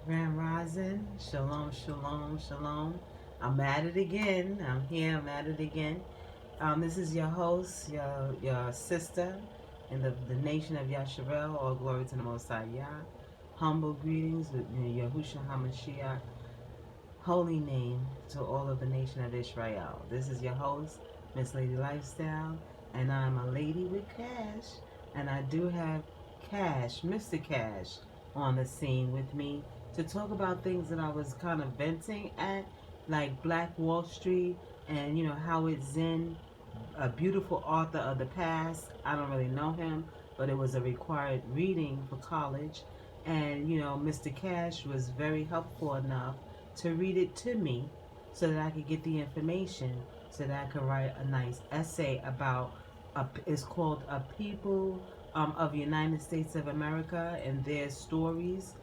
Grand Rising, Shalom, Shalom, Shalom. I'm at it again. I'm here. I'm at it again. This is your host, your sister, in the nation of Yasharel. All glory to the Most High Yah. Humble greetings with Yahushua Hamashiach. Holy name to all of the nation of Israel. This is your host, Miss Lady Lifestyle, and I'm a lady with cash, and I do have Cash, Mr. Cash, on the scene with me to talk about things that I was kind of venting at, like Black Wall Street and Howard Zinn, a beautiful author of the past. I don't really know him, but it was a required reading for college. And Mr. Cash was very helpful enough to read it to me so that I could get the information so that I could write a nice essay about it's called A People of the United States of America and their stories,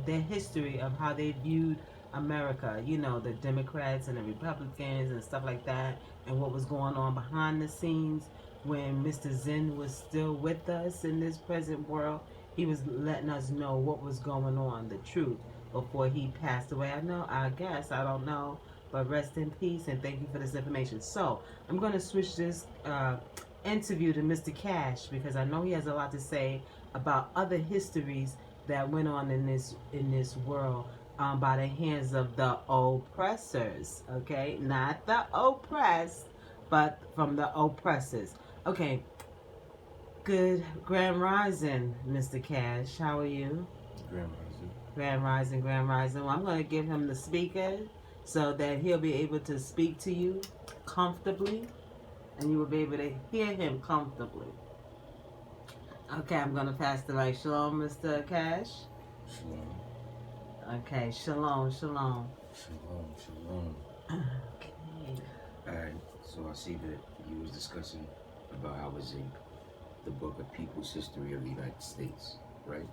their history of how they viewed America, the Democrats and the Republicans and stuff like that, and what was going on behind the scenes when Mr. Zen was still with us in this present world. He was letting us know what was going on, the truth, before he passed away. I guess, I don't know, but rest in peace and thank you for this information. So, I'm going to switch this interview to Mr. Cash because I know he has a lot to say about other histories that went on in this world by the hands of the oppressors. Okay, not the oppressed, but from the oppressors. Okay, good Grand Rising, Mr. Cash. How are you? Grand Rising. Grand Rising, Grand Rising. Well, I'm going to give him the speaker so that he'll be able to speak to you comfortably and you will be able to hear him comfortably. Okay, I'm going to pass the mic. Shalom, Mr. Cash. Shalom. Okay, shalom, shalom. Shalom, shalom. Okay. Alright, so I see that you was discussing about how it's in the book of People's History of the United States, right?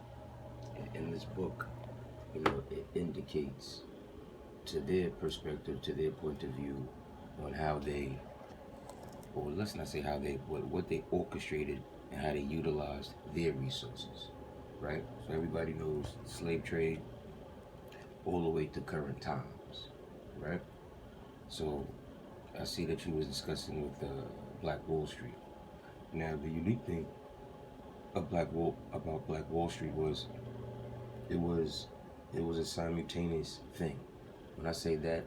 In this book, it indicates to their perspective, to their point of view on how they, or let's not say how they, what they orchestrated and how they utilized their resources, right? So everybody knows slave trade all the way to current times, right? So I see that you was discussing with Black Wall Street. Now the unique thing of about Black Wall Street was it was a simultaneous thing. When I say that,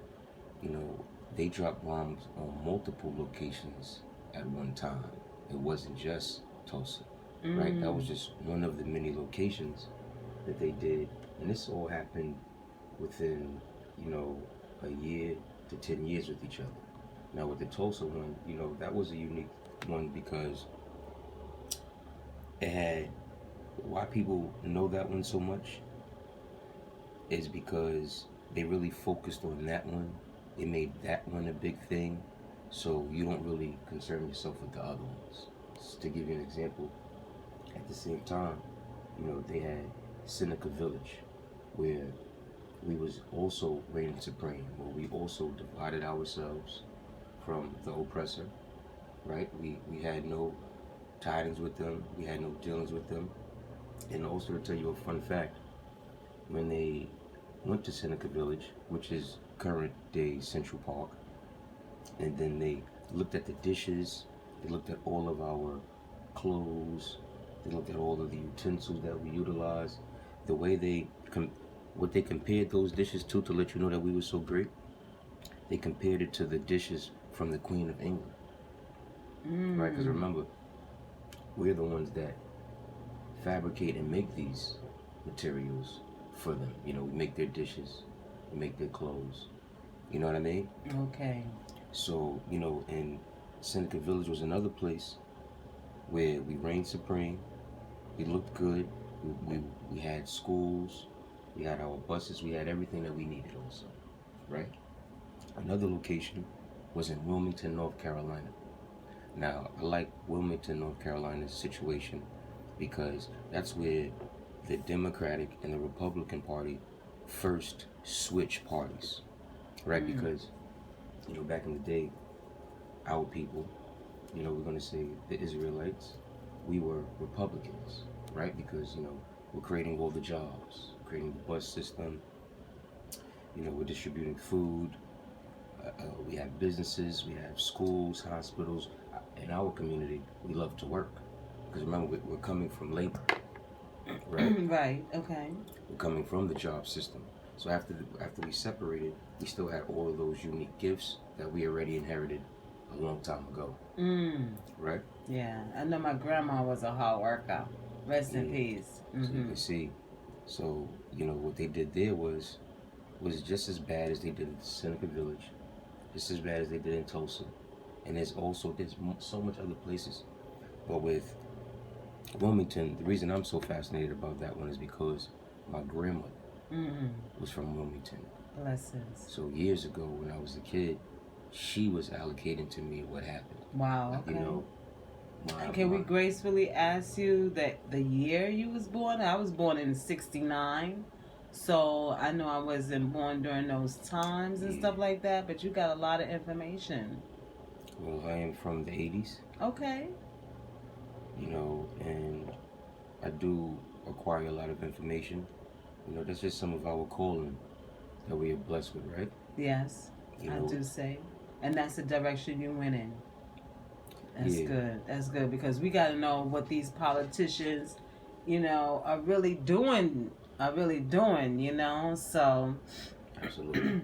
they dropped bombs on multiple locations at one time. It wasn't just Tulsa, right? That was just one of the many locations that they did, and this all happened within, a year to 10 years with each other. Now with the Tulsa one, that was a unique one because it had, why people know that one so much is because they really focused on that one. They made that one a big thing, so you don't really concern yourself with the other ones. Just to give you an example, at the same time, they had Seneca Village, where we was also reigning supreme, where we also divided ourselves from the oppressor, right? We had no tidings with them, we had no dealings with them. And also to tell you a fun fact, when they went to Seneca Village, which is current day Central Park, and then they looked at the dishes, they looked at all of our clothes, they looked at all of the utensils that we utilized, the way what they compared those dishes to let you know that we were so great, they compared it to the dishes from the Queen of England, right? Because remember, we're the ones that fabricate and make these materials for them. We make their dishes, we make their clothes. You know what I mean? Okay. So, and Seneca Village was another place where we reigned supreme, we looked good, we had schools, we had our buses, we had everything that we needed also, right? Another location was in Wilmington, North Carolina. Now, I like Wilmington, North Carolina's situation because that's where the Democratic and the Republican Party first switched parties, right? Because, back in the day, our people, we're going to say the Israelites, we were Republicans, right? Because, we're creating all the jobs, creating the bus system, You know, we're distributing food. We have businesses, we have schools, hospitals. In our community, we love to work because remember we're coming from labor, right? Right. Okay. We're coming from the job system. So after we separated, we still had all of those unique gifts that we already inherited a long time ago, right? Yeah. I know my grandma was a hard worker. Rest in peace. So you can see. So you know what they did there was just as bad as they did in Seneca Village, just as bad as they did in Tulsa, and there's so much other places. But with Wilmington, the reason I'm so fascinated about that one is because my grandmother was from Wilmington. Blessings. So years ago, when I was a kid, she was allocating to me what happened. Wow. Like, Okay. you know, Can we gracefully ask you that the year you was born? I was born in '69, so I know I wasn't born during those times and stuff like that. But you got a lot of information. Well, I am from the '80s. Okay. You know, and I do acquire a lot of information. You know, that's just some of our calling that we are blessed with, right? Yes, You I know, do say, and that's the direction you went in. That's good. That's good because we got to know what these politicians, you know, are really doing. You know, so absolutely.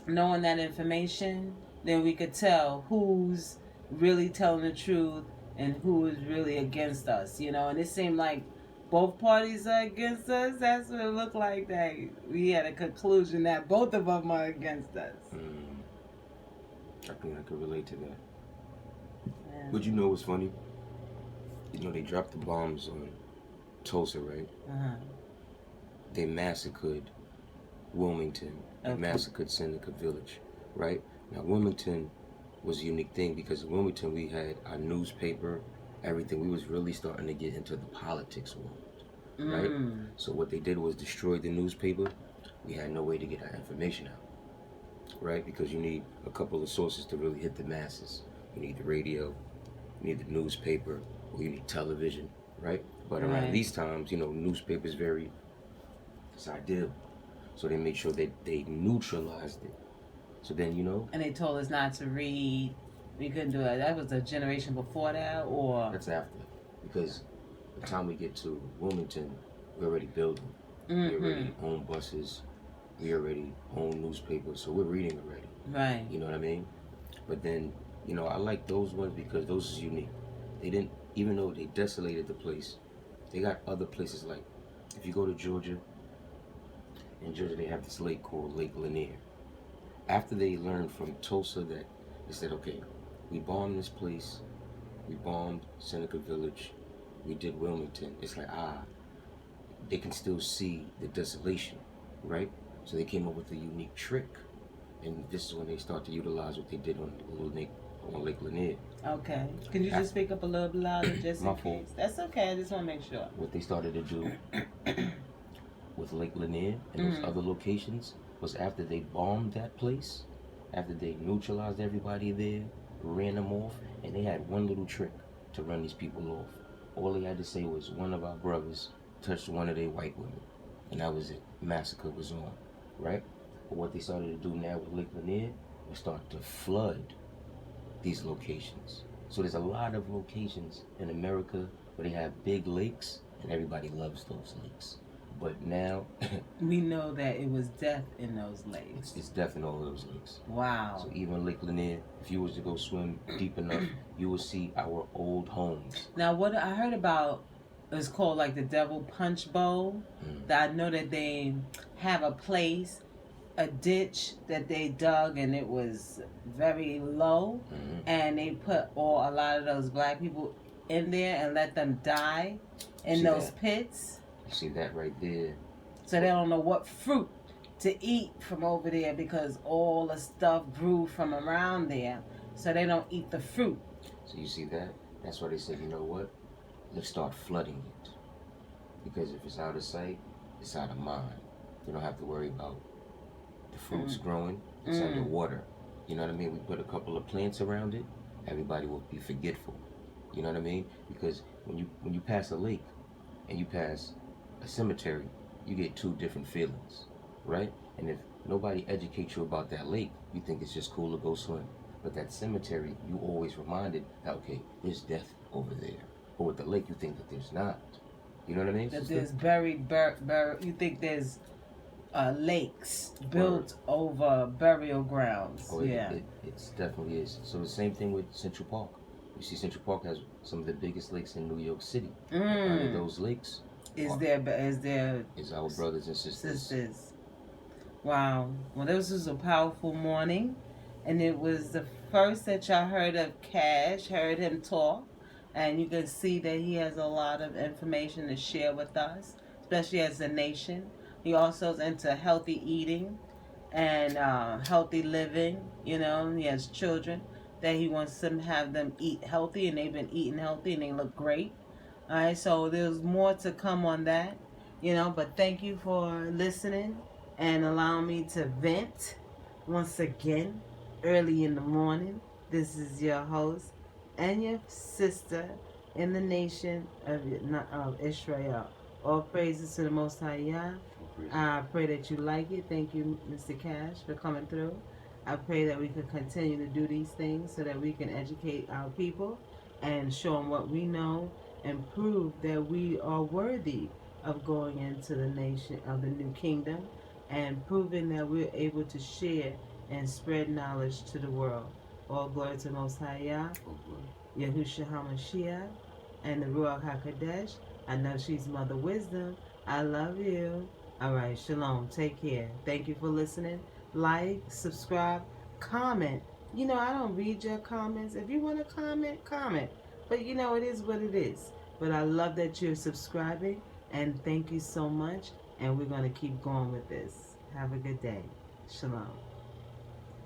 knowing that information, then we could tell who's really telling the truth and who is really against us. You know, and it seemed like both parties are against us. That's what it looked like. That we had a conclusion that both of them are against us. I think I could relate to that. Yeah. But you know what's funny? You know, they dropped the bombs on Tulsa, right? They massacred Wilmington. They massacred Seneca Village, right? Now, Wilmington was a unique thing because in Wilmington we had our newspaper, everything. We was really starting to get into the politics world, right? So what they did was destroy the newspaper. We had no way to get our information out, right? Because you need a couple of sources to really hit the masses. You need the radio, you need the newspaper, or you need television, right? But around these times, you know, newspapers it's ideal. So they made sure that they neutralized it. So then, you know. And they told us not to read. We couldn't do it. That was a generation before that, or? That's after. Because by the time we get to Wilmington, we're already building. We already own buses. We already own newspapers. So we're reading already. Right. You know what I mean? But then, you know, I like those ones because those is unique. They didn't, even though they desolated the place, they got other places like, if you go to Georgia, in Georgia they have this lake called Lake Lanier. After they learned from Tulsa that they said, okay, we bombed this place, we bombed Seneca Village, we did Wilmington. It's like, they can still see the desolation, right? So they came up with a unique trick. And this is when they start to utilize what they did on Lake Lanier. Okay. Can you just speak up a little bit louder just in case? Fault. That's okay. I just want to make sure. What they started to do with Lake Lanier and those other locations was after they bombed that place, after they neutralized everybody there, ran them off, and they had one little trick to run these people off. All they had to say was one of our brothers touched one of their white women, and that was it. Massacre was on, right? But what they started to do now with Lake Lanier was start to flood these locations. So there's a lot of locations in America where they have big lakes, and everybody loves those lakes. But now we know that it was death in those lakes. It's death in all of those lakes. Wow. So even Lake Lanier, if you was to go swim deep enough, you will see our old homes. Now, what I heard about is called like the Devil Punch Bowl. That I know that they have a place, a ditch that they dug, and it was very low, and they put a lot of those black people in there and let them die in those pits. You see that right there? So they don't know what fruit to eat from over there because all the stuff grew from around there. So they don't eat the fruit. So you see that? That's why they said, you know what? Let's start flooding it. Because if it's out of sight, it's out of mind. You don't have to worry about the fruits growing. It's underwater. You know what I mean? We put a couple of plants around it. Everybody will be forgetful. You know what I mean? Because when you pass a lake and you pass a cemetery, you get two different feelings, right? And if nobody educates you about that lake, you think it's just cool to go swim. But that cemetery, you always reminded that, okay, there's death over there. But with the lake, you think that there's not. You know what I mean? That sister? there's you think there's lakes Word. built over burial grounds. Oh, Yeah. it definitely is. So the same thing with Central Park. You see, Central Park has some of the biggest lakes in New York City. Under those lakes Is are, there is our brothers and sisters. Wow. Well, this was a powerful morning, and it was the first that y'all heard of Cash, heard him talk, and you can see that he has a lot of information to share with us, especially as a nation. He also is into healthy eating and healthy living. You know, he has children that he wants them to have them eat healthy, and they've been eating healthy, and they look great. All right, so there's more to come on that, you know. But thank you for listening and allowing me to vent once again early in the morning. This is your host and your sister in the nation of Israel. All praises to the Most High Yah. I pray that you like it. Thank you, Mr. Cash, for coming through. I pray that we can continue to do these things so that we can educate our people and show them what we know and prove that we are worthy of going into the nation of the new kingdom and proving that we're able to share and spread knowledge to the world. All glory to Most High Yah, Yahushua HaMashiach, and the Ruach HaKodesh. I know she's Mother Wisdom. I love you. All right, shalom. Take care. Thank you for listening. Like, subscribe, comment. You know, I don't read your comments. If you want to comment, comment. But you know, it is what it is. But I love that you're subscribing, and thank you so much. And we're going to keep going with this. Have a good day. Shalom.